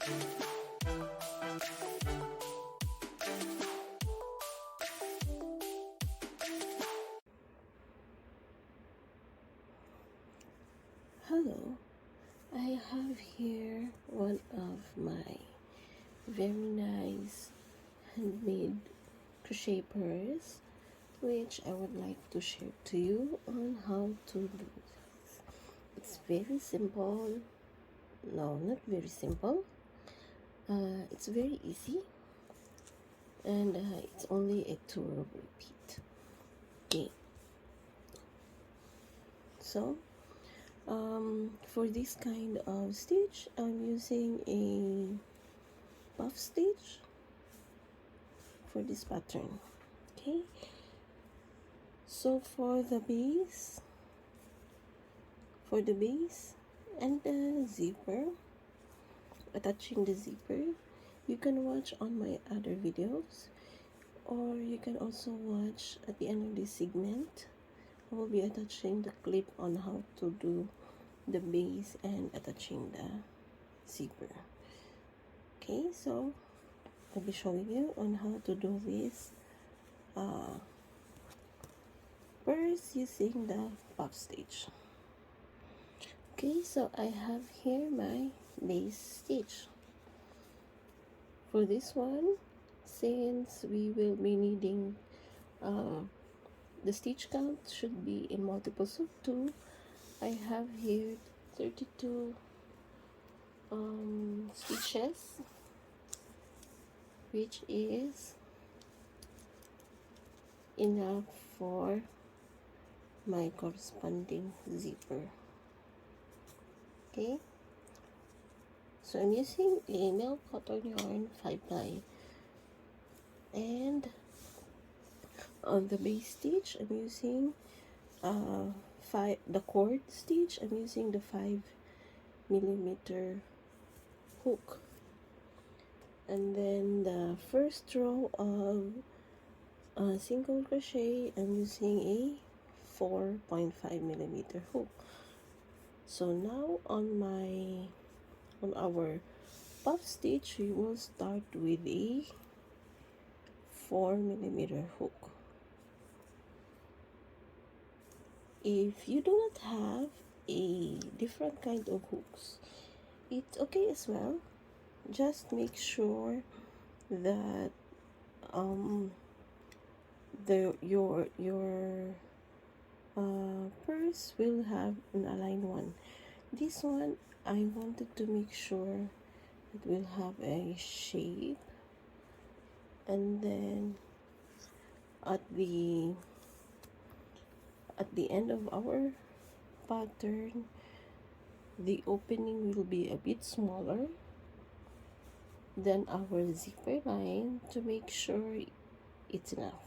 Hello, I have here one of my very nice handmade crochet purse, which I would like to share to you on how to do this. It's very simple. No, not very simple. It's very easy, and it's only a 2-row repeat. Okay, so for this kind of stitch, I'm using a puff stitch for this pattern. Okay, so for the base and the zipper, attaching the zipper, you can watch on my other videos, or you can also watch at the end of this segment. I will be attaching the clip on how to do the base and attaching the zipper. Okay, so I'll be showing you on how to do this purse using the puff stitch. Okay, so I have here my base stitch. For this one, since we will be needing the stitch count should be in multiples of 2, I have here 32 stitches, which is enough for my corresponding zipper. Okay, so I'm using a milk cotton yarn 5-ply, and on the base stitch I'm using the cord stitch, I'm using the 5mm hook, and then the first row of single crochet I'm using a 4.5mm hook. So now on our puff stitch, we will start with a 4mm hook. If you do not have a different kind of hooks, it's okay as well. Just make sure that your purse will have an aligned one. This one I wanted to make sure it will have a shape, and then at the end of our pattern, the opening will be a bit smaller than our zipper line, to make sure it's enough,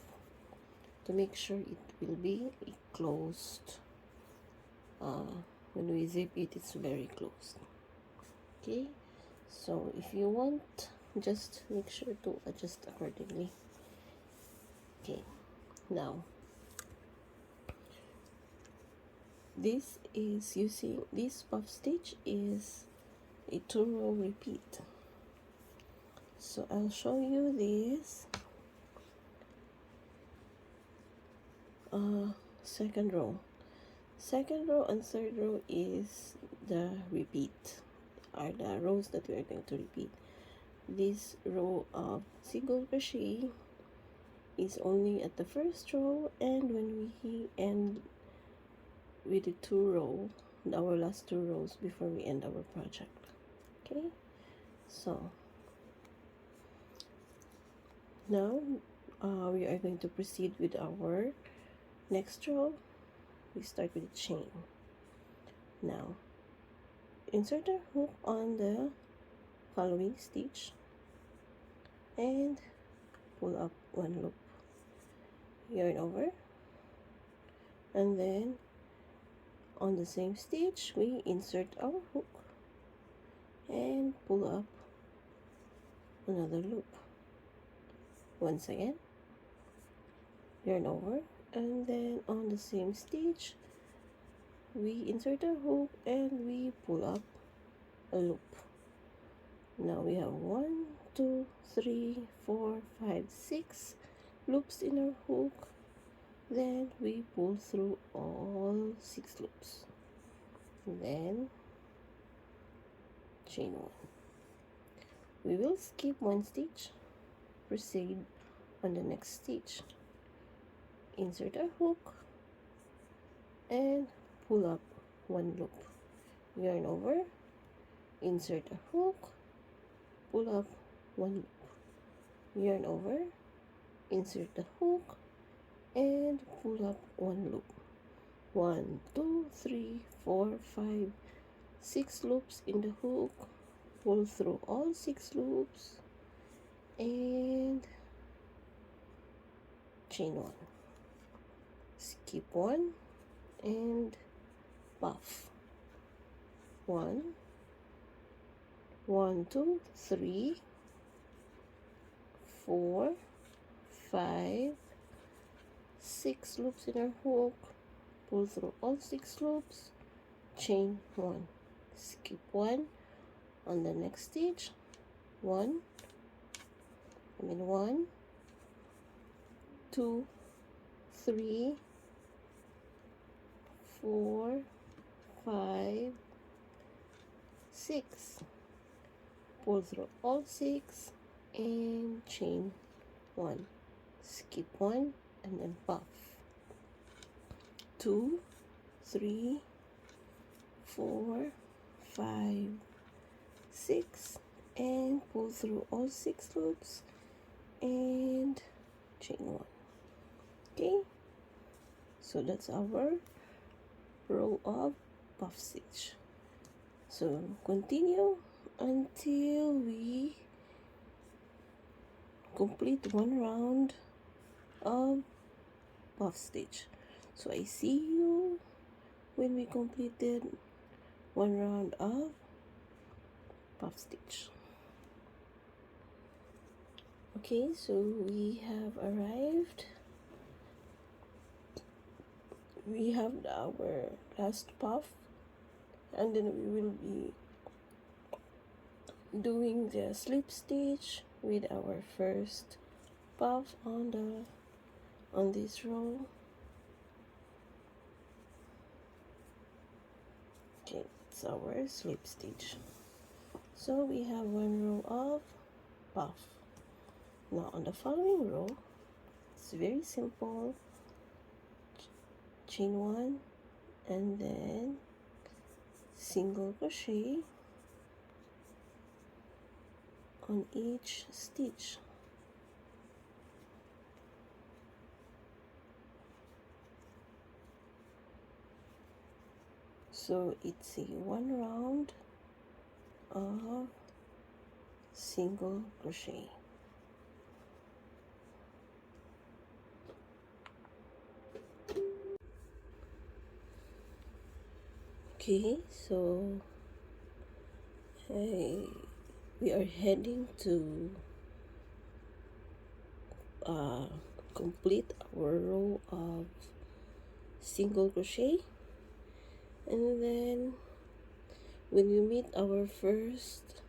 to make sure it will be closed. When we zip it, it's very closed. Okay, so if you want, just make sure to adjust accordingly. Okay, now this puff stitch is a 2-row repeat. So I'll show you this second row and third row is the repeat, are the rows that we are going to repeat. This row of single crochet is only at the first row, and when we end with the 2-row, our last 2 rows before we end our project. Okay, so now we are going to proceed with our next row. We start with a chain. Now insert a hook on the following stitch and pull up 1 loop, yarn over, and then on the same stitch we insert our hook and pull up another loop. Once again, yarn over, and then on the same stitch we insert a hook and we pull up a loop. Now we have 1, 2, 3, 4, 5, 6 loops in our hook. Then we pull through all 6 loops. Then chain 1. We will skip 1 stitch, proceed on the next stitch. Insert our hook and pull up 1 loop. Yarn over, insert a hook, pull up 1 loop. Yarn over, insert the hook and pull up 1 loop. 1, 2, 3, 4, 5, 6 loops in the hook. Pull through all 6 loops and chain 1. Skip 1 and puff. 1, 1, 2, 3, 4, 5, 6 loops in our hook. Pull through all 6 loops, chain 1. Skip 1 on the next stitch. 1, 2, 3, 4, 5, 6. Pull through all 6 and chain 1. Skip 1 and then puff. 2, 3, 4, 5, 6 and pull through all 6 loops and chain 1. Okay, so that's our row of puff stitch. So continue until we complete 1 round of puff stitch. So I see you when we completed 1 round of puff stitch. Okay, so we have arrived. We have our last puff, and then we will be doing the slip stitch with our first puff on this row. Okay, it's our slip stitch. So we have 1 row of puff. Now on the following row, it's very simple. Chain 1 and then single crochet on each stitch. So it's a 1 round of single crochet. Okay, so we are heading to complete our row of single crochet, and then when we meet our first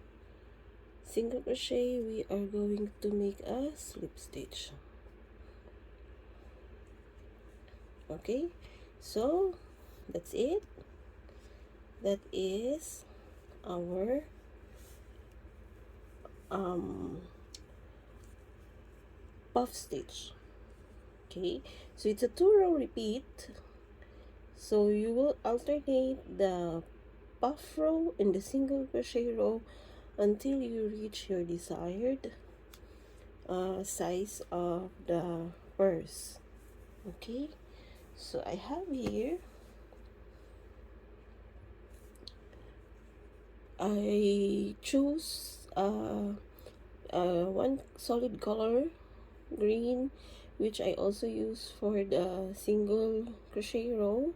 single crochet, we are going to make a slip stitch. Okay, so that's it. That is our puff stitch. Okay, so it's a 2-row repeat, so you will alternate the puff row and the single crochet row until you reach your desired size of the purse. Okay, so I have here, I choose one solid color, green, which I also use for the single crochet row,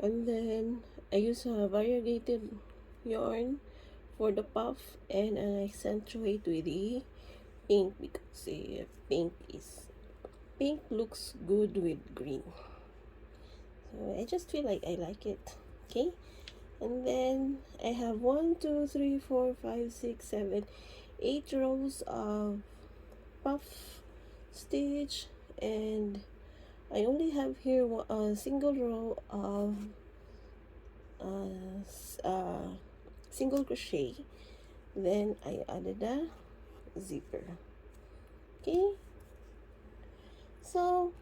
and then I use a variegated yarn for the puff, and I accentuate with the pink because the pink looks good with green. So I just feel like I like it. Okay, And then I have 8 rows of puff stitch, and I only have here a single row of single crochet. Then I added a zipper. Okay, so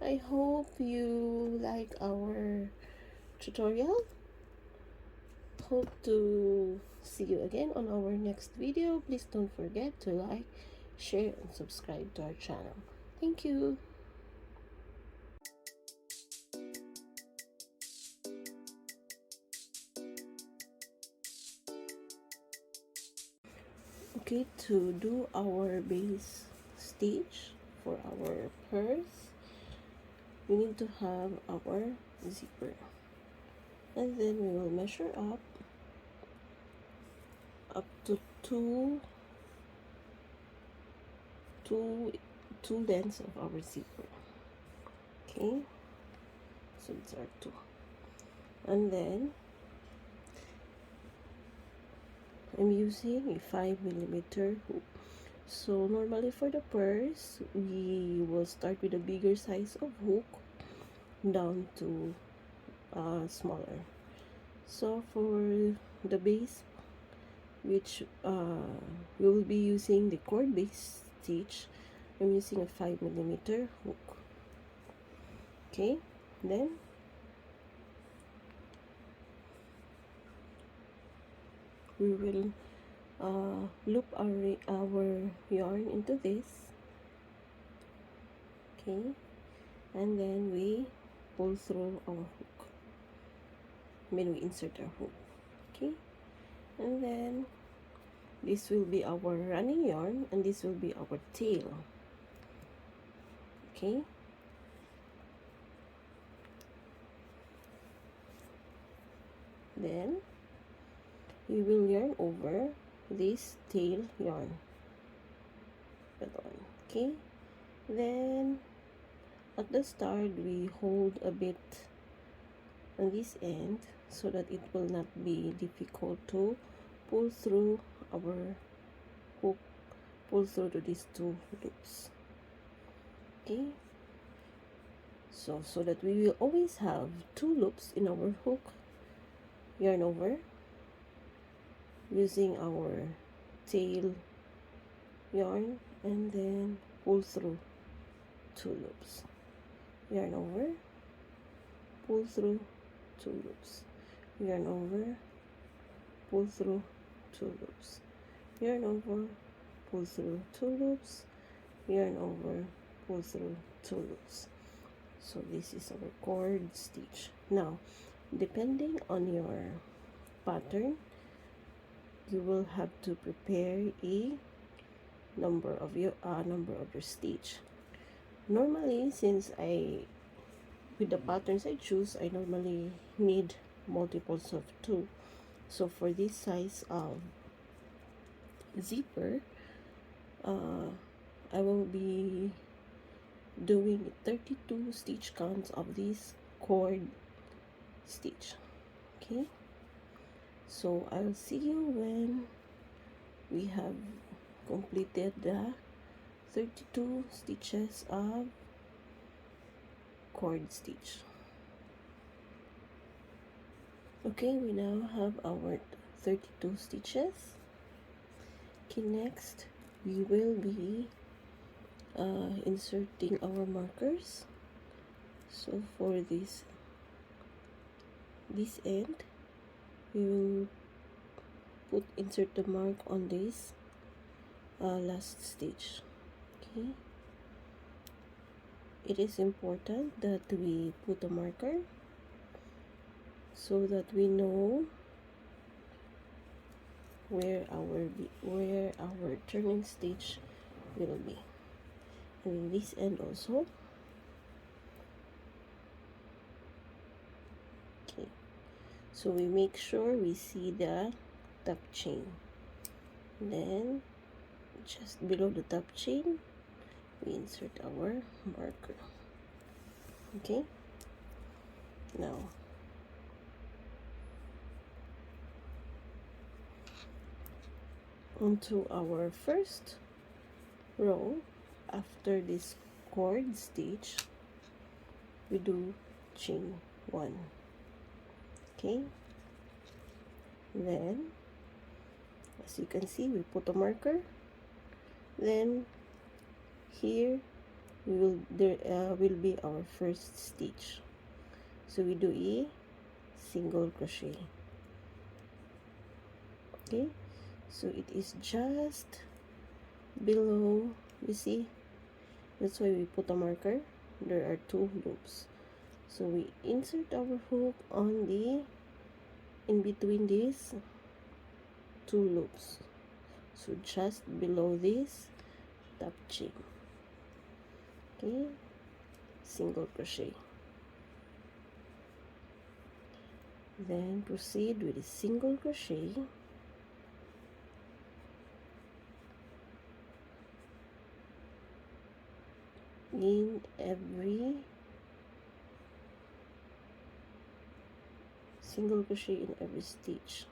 I hope you like our tutorial. Hope to see you again on our next video. Please don't forget to like, share, and subscribe to our channel. Thank you. Okay, to do our base stitch for our purse, we need to have our zipper, and then we will measure up to two lengths of our zipper. Okay, so these are two, and then I'm using a 5mm hook. So normally for the purse, we will start with a bigger size of hook down to smaller. So for the base, which we will be using the cord base stitch, I'm using a 5mm hook. Okay, then we will loop our yarn into this. Okay, and then we pull through our hook. We insert our hook. Okay, and then this will be our running yarn, and this will be our tail. Okay, then we will yarn over this tail yarn. Okay, then at the start we hold a bit on this end so that it will not be difficult to pull through our hook, pull through to these two loops. Okay, so that we will always have two loops in our hook, yarn over using our tail yarn, and then pull through two loops, yarn over, pull through two loops, yarn over, pull through two loops, yarn over, pull through two loops, yarn over, pull through two loops. So this is our cord stitch. Now depending on your pattern, you will have to prepare a number of your stitch. Normally, since with the patterns I choose, I normally need multiples of 2. So for this size of zipper, I will be doing 32 stitch counts of this cord stitch. Okay, so I'll see you when we have completed the 32 stitches of cord stitch. Okay, we now have our 32 stitches. Okay, next we will be inserting our markers. So for this end, we will insert the mark on this last stitch. Okay, it is important that we put a marker so that we know where our turning stitch will be, and in this end also. Okay, so we make sure we see the top chain, then just below the top chain we insert our marker. Okay, now onto our first row. After this cord stitch, we do chain 1. Okay, then as you can see, we put a marker, then here there will be our first stitch, so we do a single crochet. Okay, so it is just below, you see, that's why we put a marker. There are 2 loops, so we insert our hook on the in between these 2 loops, so just below this top chain. Okay, single crochet, then proceed with a single crochet in every single crochet in every stitch.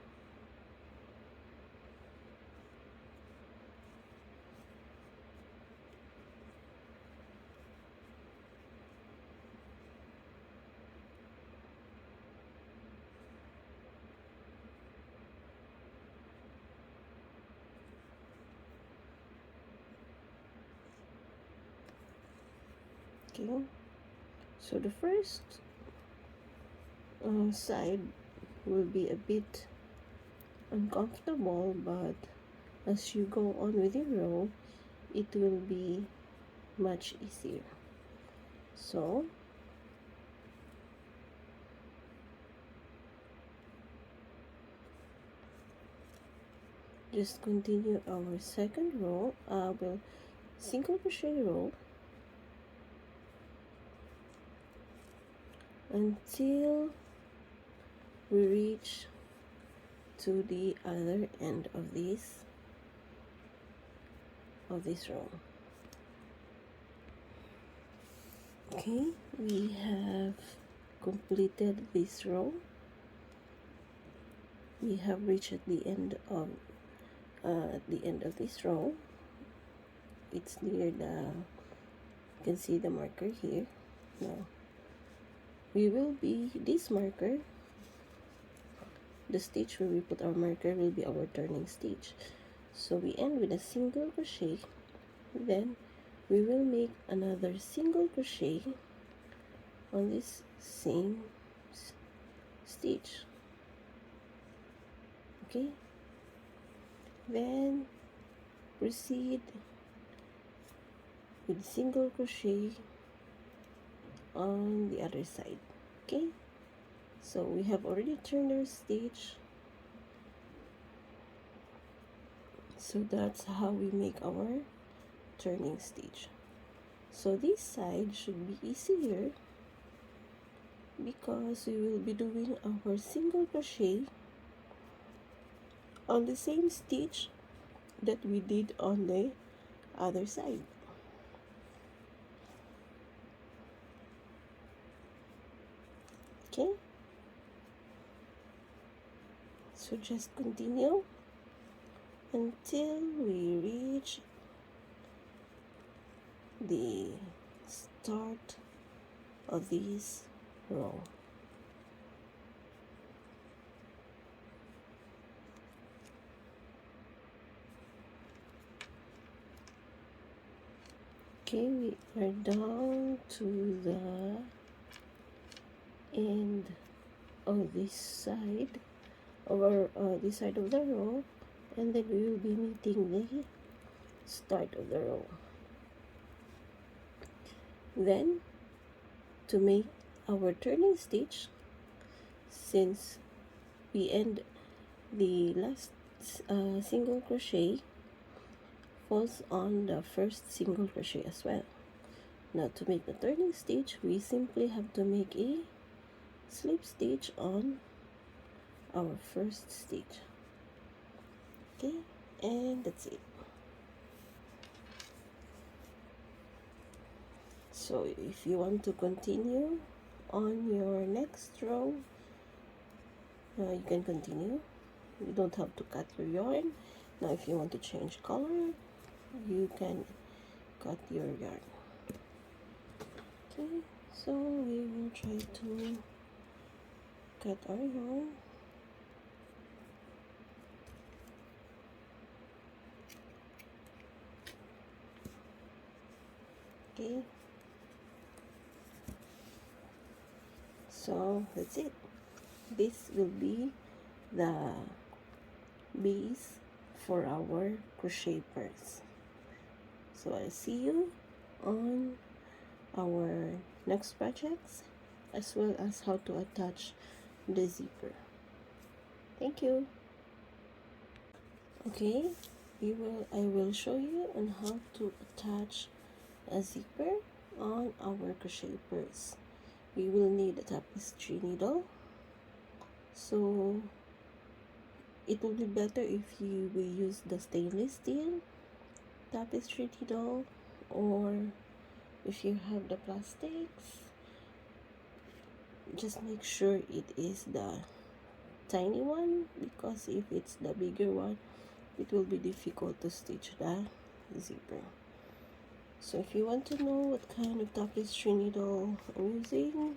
Okay, so the first side will be a bit uncomfortable, but as you go on with your row, it will be much easier. So just continue our second row. Will single crochet row until we reach to the other end of this row. Okay, we have completed this row. We have reached at the end of this row. It's near the, you can see the marker here. Now we will be this marker, the stitch where we put our marker will be our turning stitch. So we end with a single crochet, then we will make another single crochet on this same stitch. Okay, then proceed with single crochet on the other side. Okay, so we have already turned our stitch, so that's how we make our turning stitch. So this side should be easier because we will be doing our single crochet on the same stitch that we did on the other side. Okay, so just continue until we reach the start of this row. Okay, we are down to the end of this side of our this side of the row, and then we will be meeting the start of the row. Then to make our turning stitch, since we end the last single crochet falls on the first single crochet as well. Now to make the turning stitch, we simply have to make a slip stitch on our first stitch. Okay, and that's it. So if you want to continue on your next row, you can continue. You don't have to cut your yarn. Now if you want to change color, you can cut your yarn. Okay, so we will try to cut our yarn. Okay, so that's it. This will be the base for our crochet purse. So I'll see you on our next projects, as well as how to attach the zipper. Thank you. Okay, I will show you on how to attach a zipper on our crochet purse. We will need a tapestry needle, so it will be better if you will use the stainless steel tapestry needle, or if you have the plastics, just make sure it is the tiny one, because if it's the bigger one, it will be difficult to stitch the zipper. So if you want to know what kind of tapestry needle I'm using,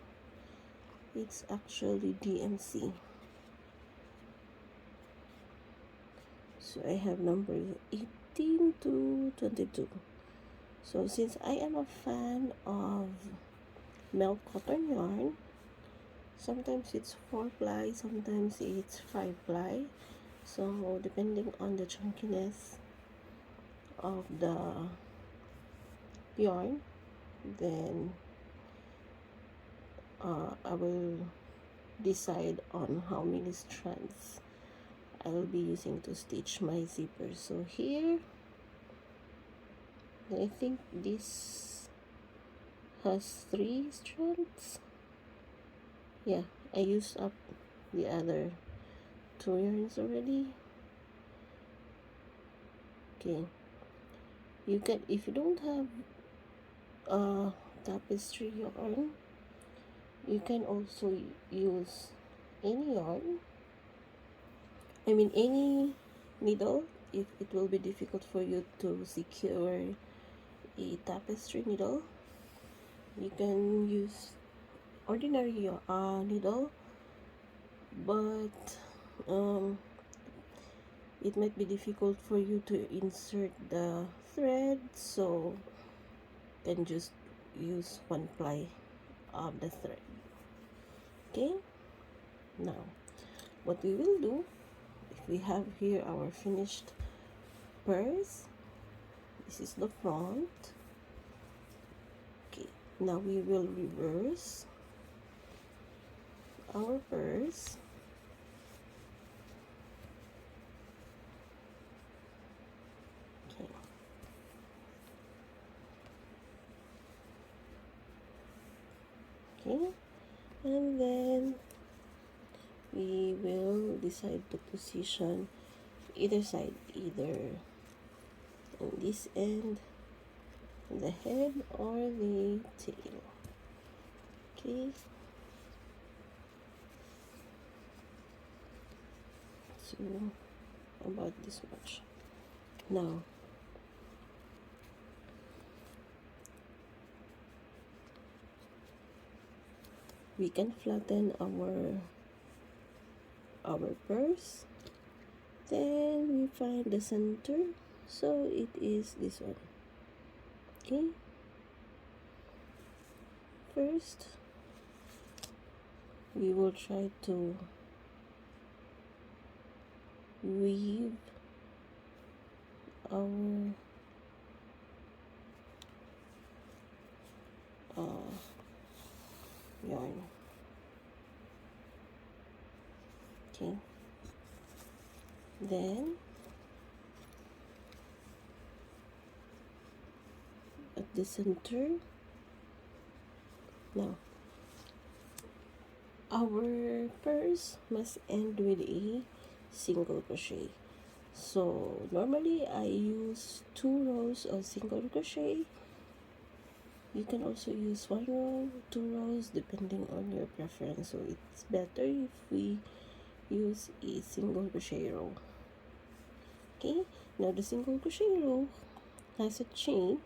it's actually DMC. So I have number 18 to 22. So since I am a fan of melt cotton yarn, sometimes it's 4-ply, sometimes it's 5-ply. So depending on the chunkiness of the yarn, then I will decide on how many strands I will be using to stitch my zipper. So here, I think this has 3 strands. Yeah, I used up the other 2 yarns already. Okay, you can, if you don't have tapestry yarn, you can also use any yarn, any needle. If it will be difficult for you to secure a tapestry needle, you can use ordinary needle, but it might be difficult for you to insert the thread, so you can just use 1-ply of the thread. Okay, now what we will do, if we have here our finished purse, this is the front. Okay, now we will reverse our purse. Okay, and then we will decide to position either side, either on this end, the head, or the tail. Okay, so about this much. Now we can flatten our purse, then we find the center, so it is this one. Okay, first we will try to weave our yarn. Okay, then at the center, now our purse must end with a single crochet. So normally I use 2 rows of single crochet. You can also use 1 row, 2 rows, depending on your preference. So it's better if we use a single crochet row. Okay, now the single crochet row has a chain.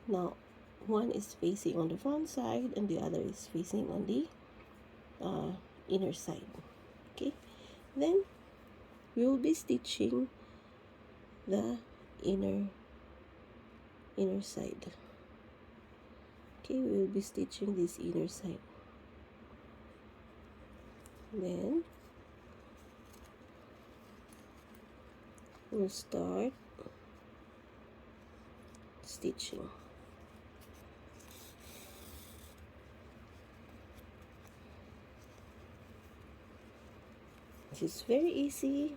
Now one is facing on the front side and the other is facing on the inner side. Okay, then we will be stitching the inner side. Okay, we will be stitching this inner side. Then we'll start stitching. This is very easy.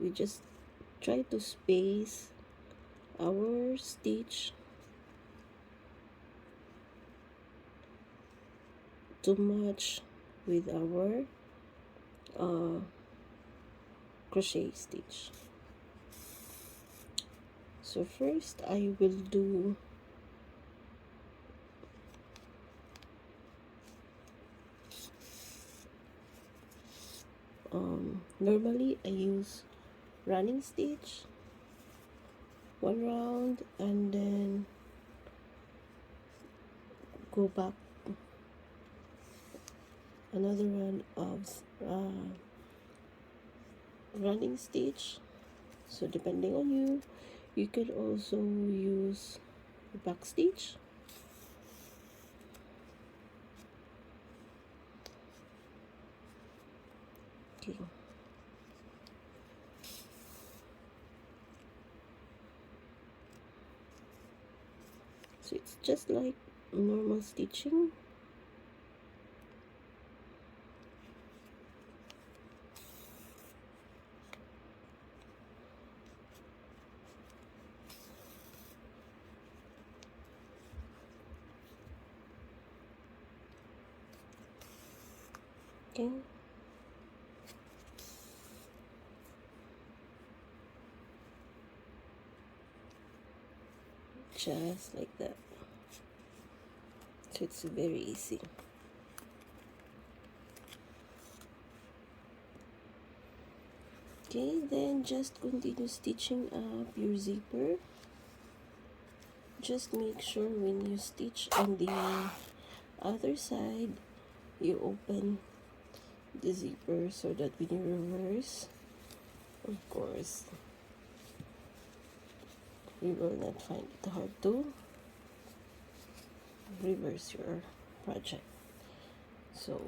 We just try to space our stitch to match with our crochet stitch. So first I will do normally I use running stitch, one round, and then go back another round of running stitch. So depending on you, you can also use back stitch. Okay. So it's just like normal stitching. Okay. Just like that. So it's very easy. Okay, then just continue stitching up your zipper. Just make sure when you stitch on the other side, you open the zipper so that when you reverse, of course, you will not find it hard to reverse your project. So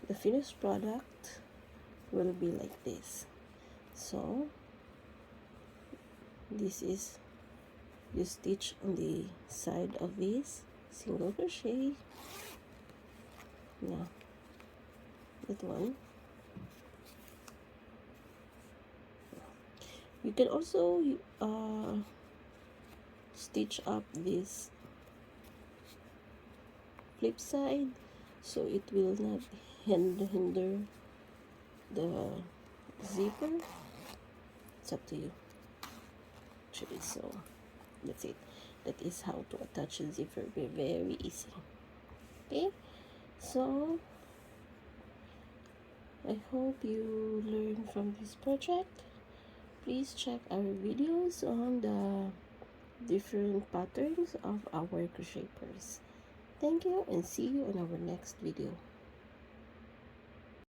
the finished product will be like this. So this is, you stitch on the side of this single crochet. Now that one, you can also stitch up this flip side so it will not hinder the zipper. It's up to you actually. So that's it. That is how to attach a zipper. Very easy. Okay, so I hope you learn from this project. Please check our videos on the different patterns of our crochet purse. Thank you and see you on our next video.